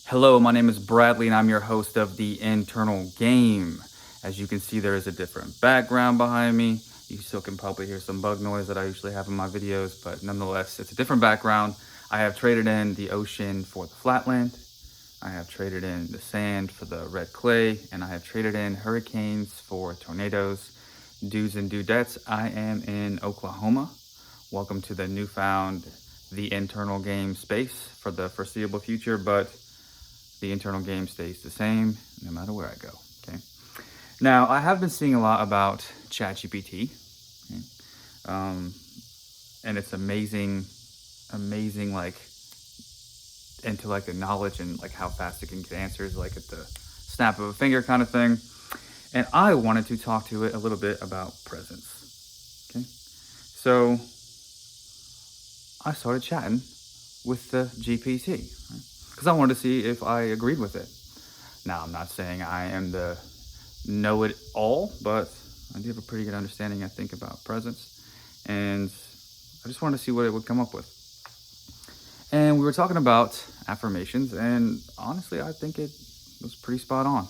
Hello, my name is Bradley and I'm your host of The Internal Game. As you can see, there is a different background behind me. You still can probably hear some bug noise that I usually have in my videos, but nonetheless, it's a different background. I have traded in the ocean for the flatland. I have traded in the sand for the red clay, and I have traded in hurricanes for tornadoes. Dudes and dudettes, I am in Oklahoma. Welcome to the newfound The Internal Game space for the foreseeable future, but the internal game stays the same no matter where I go. Okay. Now, I have been seeing a lot about ChatGPT, and it's amazing, like intellect and knowledge, and like how fast it can get answers, like at the snap of a finger, kind of thing. And I wanted to talk to it a little bit about presence. Okay. So I started chatting with the GPT. Right? Because I wanted to see if I agreed with it. Now, I'm not saying I am the know-it-all, but I do have a pretty good understanding, I think, about presence. And I just wanted to see what it would come up with. And we were talking about affirmations, and honestly, I think it was pretty spot on.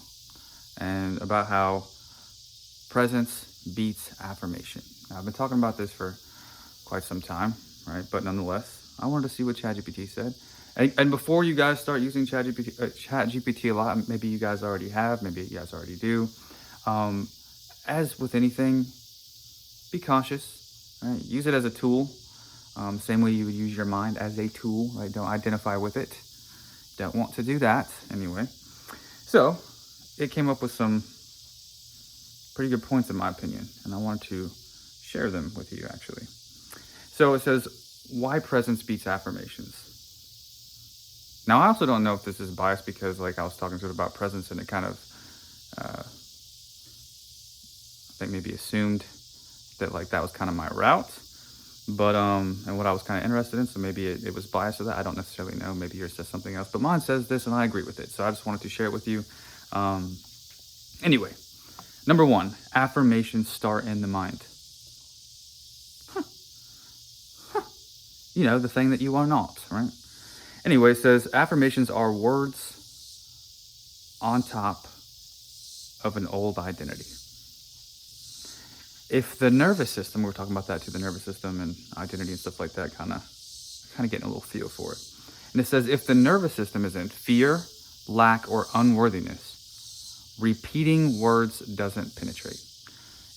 And about how presence beats affirmation. Now, I've been talking about this for quite some time, right? But nonetheless, I wanted to see what ChatGPT said. And before you guys start using ChatGPT a lot, maybe you guys already have, maybe you guys already do. As with anything, be cautious. Right? Use it as a tool. Same way you would use your mind as a tool. Right? Don't identify with it. Don't want to do that anyway. So it came up with some pretty good points in my opinion, and I wanted to share them with you actually. So it says, why presence beats affirmations. Now, I also don't know if this is biased because, like, I was talking to it about presence and it kind of, I think maybe assumed that, like, that was kind of my route. But, and what I was kind of interested in, so maybe it was biased to that. I don't necessarily know. Maybe yours says something else. But mine says this and I agree with it. So I just wanted to share it with you. Anyway, number one, affirmations start in the mind. You know, the thing that you are not, right? Anyway, it says affirmations are words on top of an old identity. If the nervous system, we were talking about that too, the nervous system and identity and stuff like that, kind of getting a little feel for it. And it says if the nervous system is in fear, lack, or unworthiness, repeating words doesn't penetrate.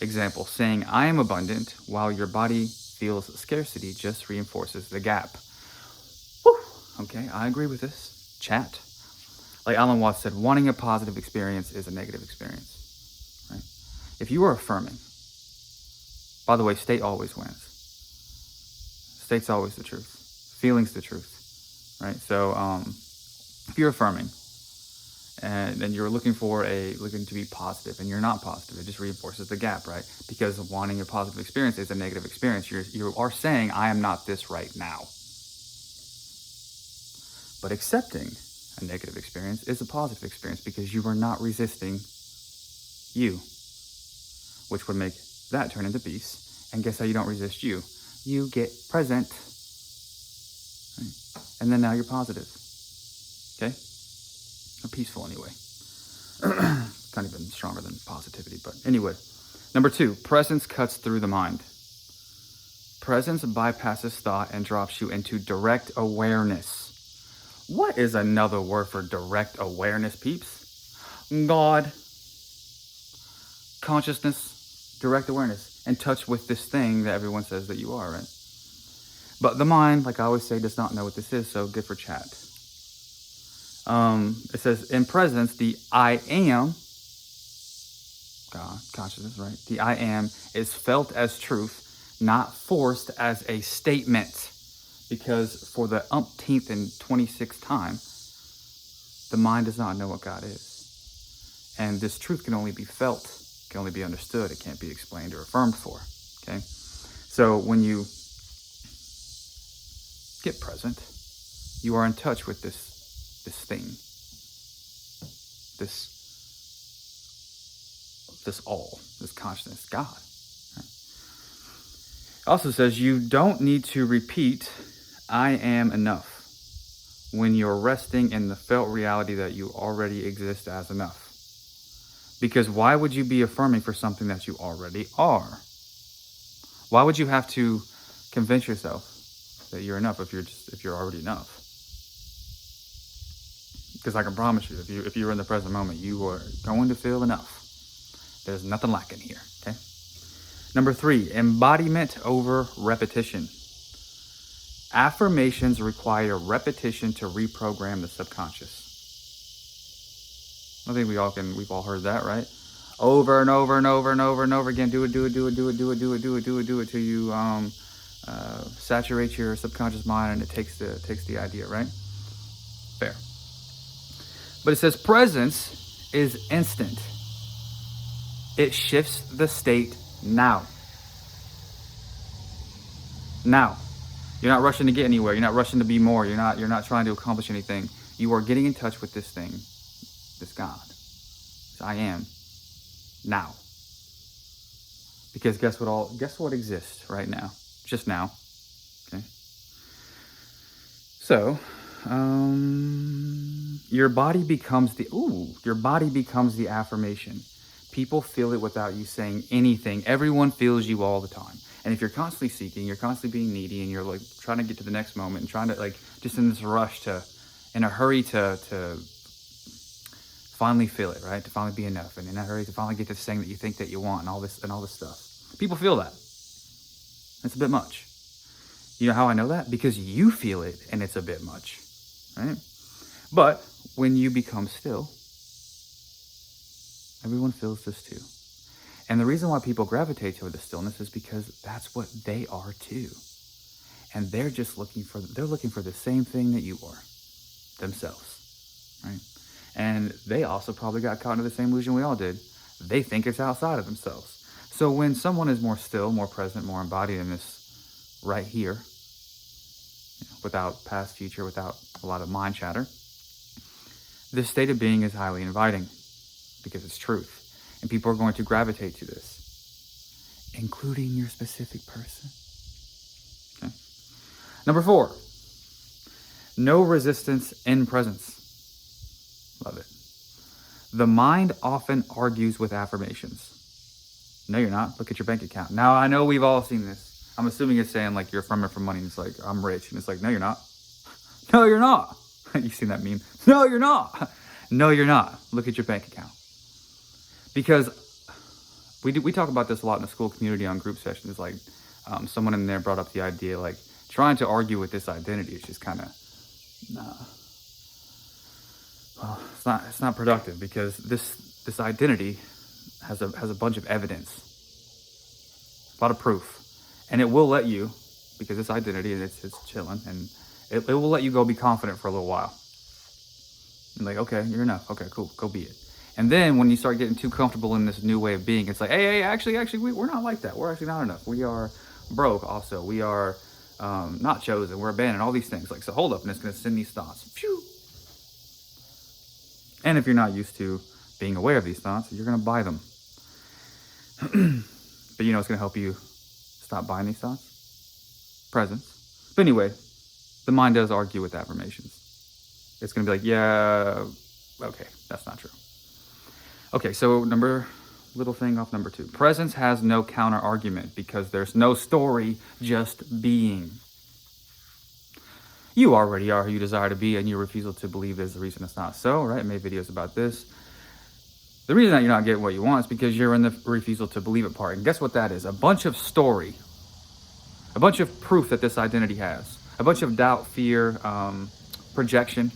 Example, saying I am abundant while your body feels scarcity just reinforces the gap. Okay, I agree with this. Chat. Like Alan Watts said, wanting a positive experience is a negative experience. Right? If you are affirming, by the way, state always wins. State's always the truth. Feeling's the truth. Right? So if you're affirming and you're looking to be positive and you're not positive, it just reinforces the gap, right? Because wanting a positive experience is a negative experience. You are saying, I am not this right now. But accepting a negative experience is a positive experience because you are not resisting you, which would make that turn into peace. And guess how you don't resist you? You get present. Right? And then now you're positive. Okay? Or peaceful anyway. Kind of even stronger than positivity, but anyway. Number two, presence cuts through the mind. Presence bypasses thought and drops you into direct awareness. What is another word for direct awareness, peeps? God, consciousness, direct awareness, in touch with this thing that everyone says that you are, right? But the mind, like I always say, does not know what this is, so good for chat. It says, in presence, the I am, God, consciousness, right? The I am is felt as truth, not forced as a statement. Because for the umpteenth and 26th time, the mind does not know what God is. And this truth can only be felt, can only be understood. It can't be explained or affirmed for. Okay? So when you get present, you are in touch with this thing. This all, this consciousness, God. It also says you don't need to repeat I am enough when you're resting in the felt reality that you already exist as enough. Because why would you be affirming for something that you already are? Why would you have to convince yourself that you're enough if you're already enough? Because I can promise you, if you're in the present moment, you are going to feel enough. There's nothing lacking here, okay? Number 3, embodiment over repetition. Affirmations require repetition to reprogram the subconscious. I think we've all heard that, right? Over and over and over and over and over again. Do it till you saturate your subconscious mind, and it takes the idea, right? Fair. But it says presence is instant. It shifts the state now. Now. You're not rushing to get anywhere. You're not rushing to be more. You're not trying to accomplish anything. You are getting in touch with this thing, this God. This I am now. Because guess what exists right now? Just now. Okay. So, your body becomes the affirmation. People feel it without you saying anything. Everyone feels you all the time. And if you're constantly seeking, you're constantly being needy, and you're like trying to get to the next moment and trying to like just in this rush in a hurry to finally feel it, right? To finally be enough, and in a hurry to finally get to this thing that you think that you want, and all this stuff. People feel that. It's a bit much. You know how I know that? Because you feel it, and it's a bit much, right? But when you become still, everyone feels this too. And the reason why people gravitate toward the stillness is because that's what they are too. And they're looking for the same thing that you are, themselves, right? And they also probably got caught into the same illusion we all did. They think it's outside of themselves. So when someone is more still, more present, more embodied in this right here, without past, future, without a lot of mind chatter, this state of being is highly inviting because it's truth. And people are going to gravitate to this, including your specific person. Okay. Number 4, no resistance in presence. Love it. The mind often argues with affirmations. No, you're not. Look at your bank account. Now, I know we've all seen this. I'm assuming it's saying like you're affirming for money, and it's like, I'm rich. And it's like, no, you're not. No, you're not. You've seen that meme. No, you're not. No, you're not. Look at your bank account. Because we talk about this a lot in the Skool Community on group sessions. Like someone in there brought up the idea, like trying to argue with this identity is just kind of, well, it's not productive, because this identity has a bunch of evidence, a lot of proof, and it will let you, because it's identity and it's chilling, and it will let you go be confident for a little while. And like, okay, you're enough. Okay, cool, go be it. And then when you start getting too comfortable in this new way of being, it's like, hey, actually, we're not like that. We're actually not enough. We are broke also. We are not chosen. We're abandoned. All these things. Like, so hold up, and it's going to send these thoughts. Phew. And if you're not used to being aware of these thoughts, you're going to buy them. But you know what's going to help you stop buying these thoughts? Presence. But anyway, the mind does argue with affirmations. It's going to be like, yeah, okay, that's not true. Okay, so little thing off number 2. Presence has no counter argument because there's no story, just being. You already are who you desire to be, and your refusal to believe is the reason it's not so, right? I made videos about this. The reason that you're not getting what you want is because you're in the refusal to believe it part. And guess what that is? A bunch of story. A bunch of proof that this identity has. A bunch of doubt, fear, projection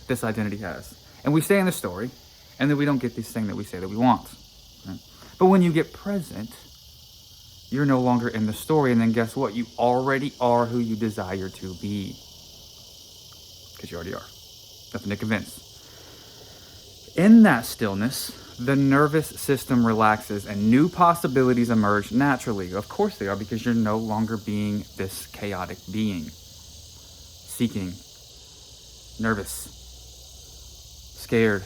this identity has. And we stay in the story, and then we don't get this thing that we say that we want. Right? But when you get present, you're no longer in the story, and then guess what? You already are who you desire to be. Because you already are. Nothing to convince. In that stillness, the nervous system relaxes and new possibilities emerge naturally. Of course they are, because you're no longer being this chaotic being. Seeking. Nervous. Scared.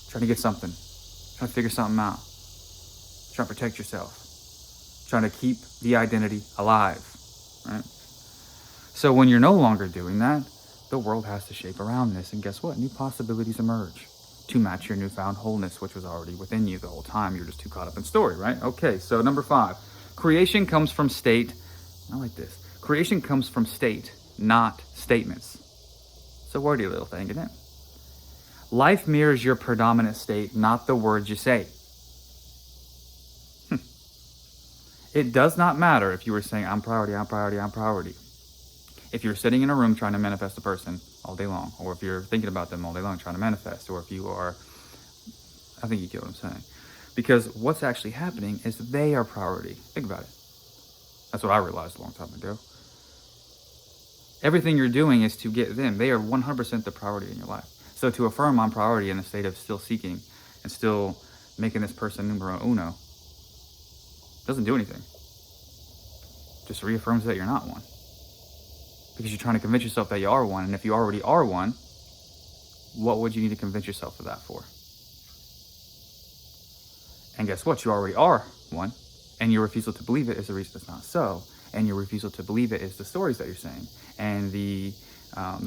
Trying to get something. Trying to figure something out. Trying to protect yourself. Trying to keep the identity alive. Right? So when you're no longer doing that, the world has to shape around this. And guess what? New possibilities emerge to match your newfound wholeness, which was already within you the whole time. You're just too caught up in story, right? Okay, so number 5. Creation comes from state. I like this. Creation comes from state, not statements. So wordy little thing, isn't it? Life mirrors your predominant state, not the words you say. It does not matter if you were saying, I'm priority, I'm priority, I'm priority. If you're sitting in a room trying to manifest a person all day long, or if you're thinking about them all day long trying to manifest, or if you are, I think you get what I'm saying. Because what's actually happening is they are priority. Think about it. That's what I realized a long time ago. Everything you're doing is to get them. They are 100% the priority in your life. So to affirm on priority in a state of still seeking and still making this person numero uno doesn't do anything. Just reaffirms that you're not one. Because you're trying to convince yourself that you are one. And if you already are one, what would you need to convince yourself of that for? And guess what? You already are one. And your refusal to believe it is the reason it's not so. And your refusal to believe it is the stories that you're saying. And the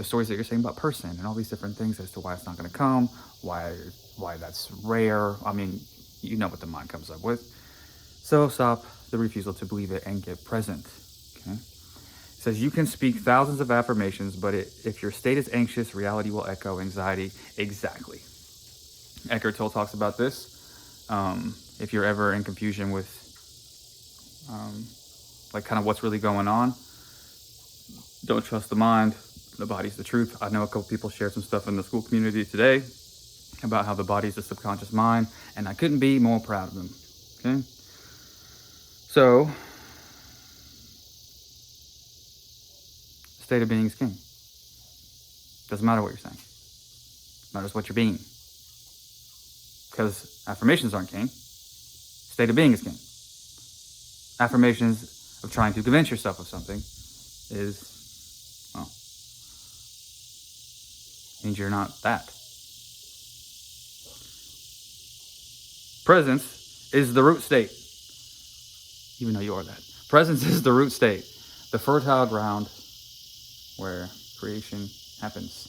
stories that you're saying about person and all these different things as to why it's not going to come, why that's rare. I mean, you know what the mind comes up with. So stop the refusal to believe it and get present. Okay? It says you can speak thousands of affirmations, but if your state is anxious, reality will echo anxiety. Exactly. Eckhart Tolle talks about this. If you're ever in confusion with like kind of what's really going on, don't trust the mind. The body's the truth. I know a couple people shared some stuff in the Skool Community today about how the body's the subconscious mind, and I couldn't be more proud of them. Okay? So, state of being is king. Doesn't matter what you're saying. It matters what you're being. Because affirmations aren't king. State of being is king. Affirmations of trying to convince yourself of something is, well, means you're not that. Presence is the root state. Even though you are that. Presence is the root state. The fertile ground where creation happens.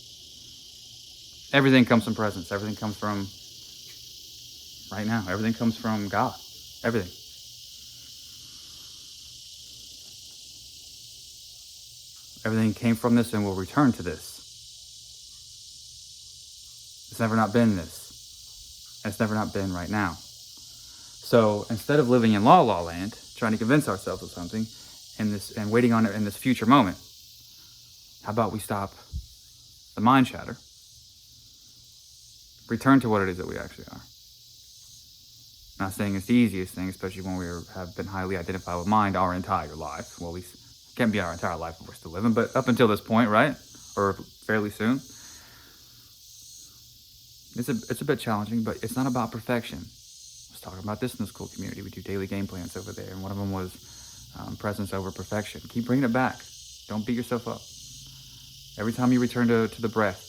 Everything comes from presence. Everything comes from right now. Everything comes from God. Everything. Everything came from this and will return to this. It's never not been this. And it's never not been right now. So instead of living in la la land, trying to convince ourselves of something and waiting on it in this future moment, how about we stop the mind chatter, return to what it is that we actually are. Not saying it's the easiest thing, especially when we have been highly identified with mind our entire life. Well, we can't be our entire life if we're still living, but up until this point, right? Or fairly soon. It's a bit challenging, but it's not about perfection. I was talking about this in the Skool Community. We do daily game plans over there, and one of them was presence over perfection. Keep bringing it back. Don't beat yourself up. Every time you return to the breath,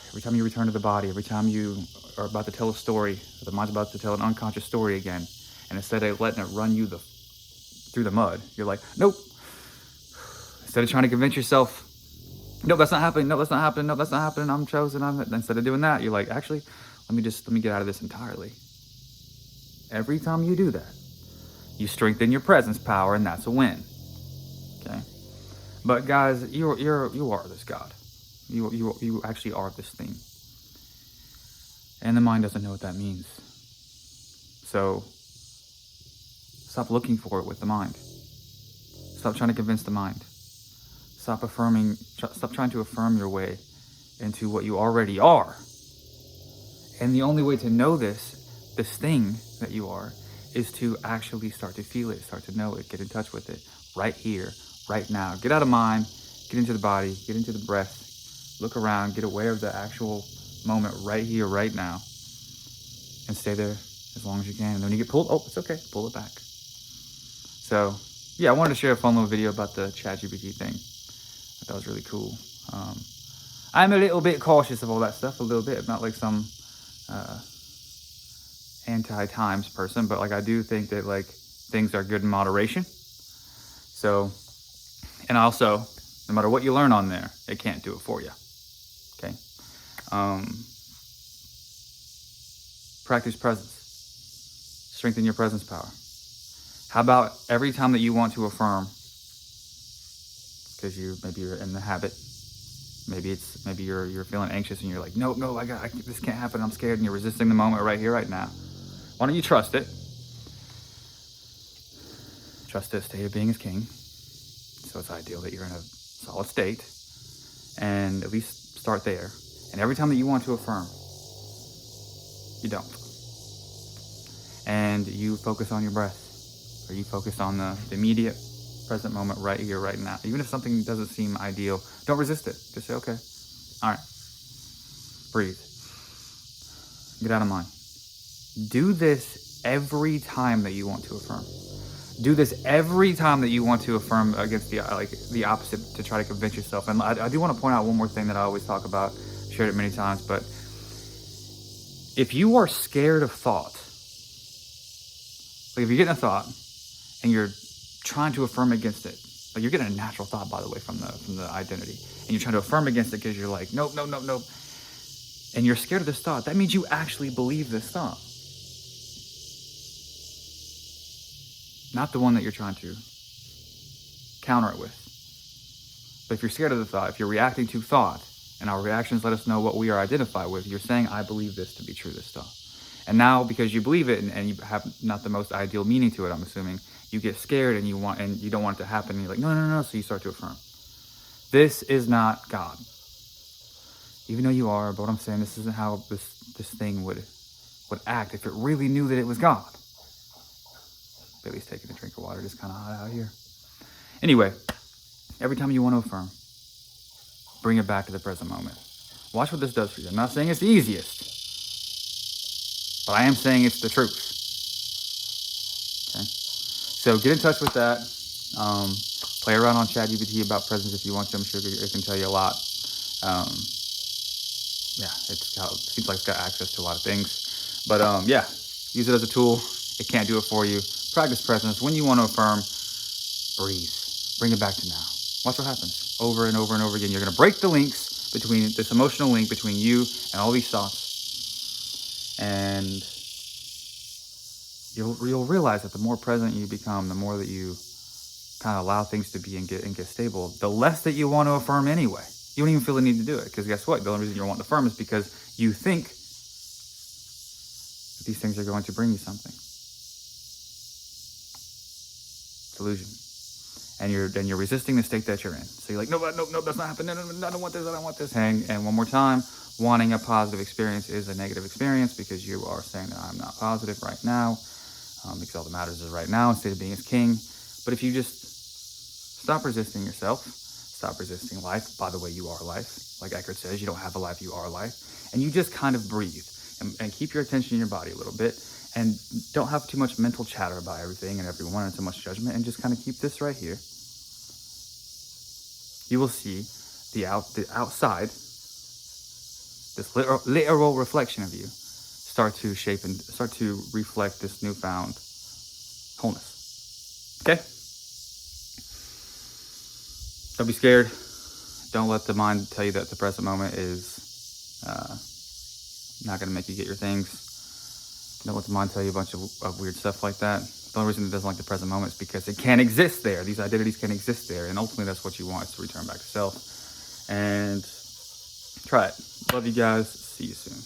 every time you return to the body, every time you are about to tell a story, the mind's about to tell an unconscious story again, and instead of letting it run you through the mud, you're like, nope. Instead of trying to convince yourself, nope, that's not happening, nope, that's not happening, nope, that's not happening, I'm chosen, instead of doing that, you're like, actually, let me get out of this entirely. Every time you do that, you strengthen your presence power, and that's a win. Okay? But guys, you are this God. You actually are this thing. And the mind doesn't know what that means. So, stop looking for it with the mind. Stop trying to convince the mind. Stop trying to affirm your way into what you already are. And the only way to know this thing that you are, is to actually start to feel it, start to know it, get in touch with it, right here, right now. Get out of mind, get into the body, get into the breath, look around, get aware of the actual moment right here, right now, and stay there as long as you can. And when you get pulled, it's okay, pull it back. So, yeah, I wanted to share a fun little video about the ChatGPT thing. I thought it was really cool. I'm a little bit cautious of all that stuff, a little bit. I'm not like some anti-times person, but like I do think that like things are good in moderation. So, and also No matter what you learn on there, it can't do it for you. Okay? Practice presence. Strengthen your presence power. How about every time that you want to affirm, because maybe you're in the habit, maybe you're feeling anxious and you're like, no, this can't happen, I'm scared, and you're resisting the moment right here, right now. Why don't you trust it? Trust that state of being is king. So it's ideal that you're in a solid state, and at least start there. And every time that you want to affirm, you don't. And you focus on your breath, or you focus on the immediate present moment right here, right now. Even if something doesn't seem ideal, don't resist it. Just say, okay, all right, breathe, get out of mind. Do this every time that you want to affirm. Do this every time that you want to affirm against the opposite, to try to convince yourself. And I do want to point out one more thing that I always talk about, shared it many times, but if you are scared of thought, like if you're getting a thought and you're trying to affirm against it, like you're getting a natural thought, by the way, from the identity, and you're trying to affirm against it because you're like, nope, and you're scared of this thought, that means you actually believe this thought. Not the one that you're trying to counter it with. But if you're scared of the thought, if you're reacting to thought, and our reactions let us know what we are identified with, you're saying, I believe this to be true, this thought. And now, because you believe it and you have not the most ideal meaning to it, I'm assuming, you get scared and you don't want it to happen, and you're like, no, so you start to affirm. This is not God. Even though you are, but what I'm saying, this isn't how this thing would act if it really knew that it was God. Bailey's taking a drink of water. It's kind of hot out here. Anyway, every time you want to affirm, bring it back to the present moment. Watch what this does for you. I'm not saying it's the easiest, but I am saying it's the truth. Okay? So get in touch with that. Play around on ChatGPT about presence if you want to. I'm sure it can tell you a lot. It seems like it's got access to a lot of things. But use it as a tool. It can't do it for you. Practice presence. When you want to affirm, breathe. Bring it back to now. Watch what happens over and over and over again. You're going to break the links between this emotional link between you and all these thoughts. And you'll realize that the more present you become, the more that you kind of allow things to be and get stable, the less that you want to affirm anyway. You don't even feel the need to do it, because guess what? The only reason you want to affirm is because you think that these things are going to bring you something. Illusion. And you're resisting the state that you're in. So you're like, no, that's not happening. No, I don't want this. And one more time, wanting a positive experience is a negative experience, because you are saying that I'm not positive right now, because all that matters is right now, instead of being as king. But if you just stop resisting yourself, stop resisting life. By the way, you are life. Like Eckhart says, you don't have a life, you are life. And you just kind of breathe and keep your attention in your body a little bit. And don't have too much mental chatter about everything and everyone and too much judgment, and just kind of keep this right here. You will see the outside, this literal reflection of you, start to shape and start to reflect this newfound wholeness. Okay? Don't be scared. Don't let the mind tell you that the present moment is not going to make you get your things. Don't let the mind tell you a bunch of weird stuff like that. The only reason it doesn't like the present moment is because it can't exist there. These identities can exist there. And ultimately, that's what you want, is to return back to self. And try it. Love you guys. See you soon.